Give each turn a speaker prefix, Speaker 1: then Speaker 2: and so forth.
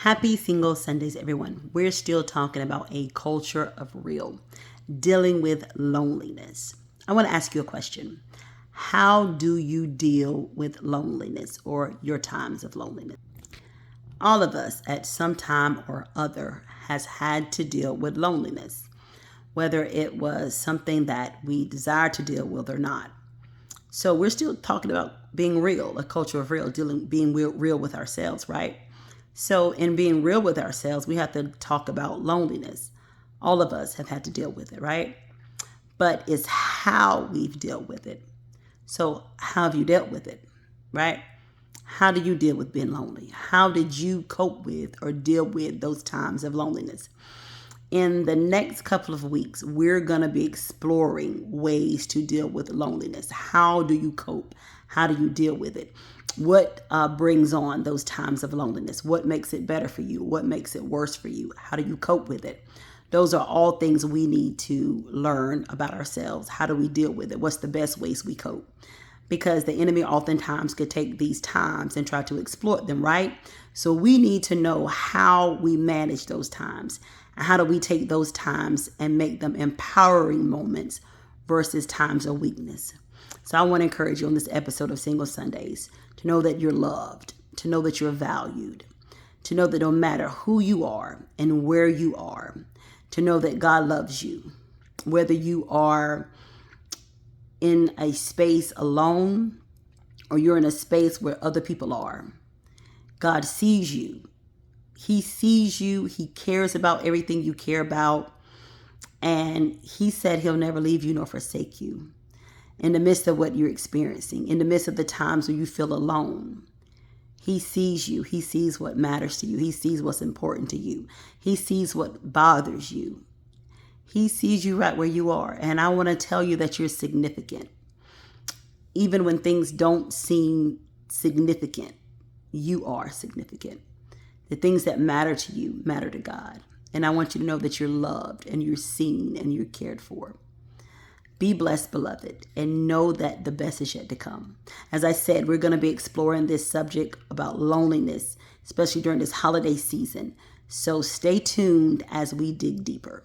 Speaker 1: Happy Single Sundays, everyone. We're still talking about a culture of real, dealing with loneliness. I want to ask you a question. How do you deal with loneliness or your times of loneliness? All of us at some time or other has had to deal with loneliness, whether it was something that we desire to deal with or not. So we're still talking about being real, a culture of real, being real with ourselves, right? So in being real with ourselves, we have to talk about loneliness. All of us have had to deal with it, right? But it's how we've dealt with it. So how have you dealt with it, right? How do you deal with being lonely? How did you cope with or deal with those times of loneliness? In the next couple of weeks, we're going to be exploring ways to deal with loneliness. How do you cope? How do you deal with it? What brings on those times of loneliness? What makes it better for you? What makes it worse for you? How do you cope with it? Those are all things we need to learn about ourselves. How do we deal with it? What's the best ways we cope? Because the enemy oftentimes could take these times and try to exploit them, right? So we need to know how we manage those times. And how do we take those times and make them empowering moments versus times of weakness? So I want to encourage you on this episode of Single Sundays to know that you're loved, to know that you're valued, to know that no matter who you are and where you are, to know that God loves you, whether you are in a space alone or you're in a space where other people are. God sees you. He sees you. He cares about everything you care about. And he said he'll never leave you nor forsake you. In the midst of what you're experiencing, in the midst of the times where you feel alone, he sees you. He sees what matters to you. He sees what's important to you. He sees what bothers you. He sees you right where you are. And I want to tell you that you're significant. Even when things don't seem significant, you are significant. The things that matter to you matter to God. And I want you to know that you're loved and you're seen and you're cared for. Be blessed, beloved, and know that the best is yet to come. As I said, we're going to be exploring this subject about loneliness, especially during this holiday season. So stay tuned as we dig deeper.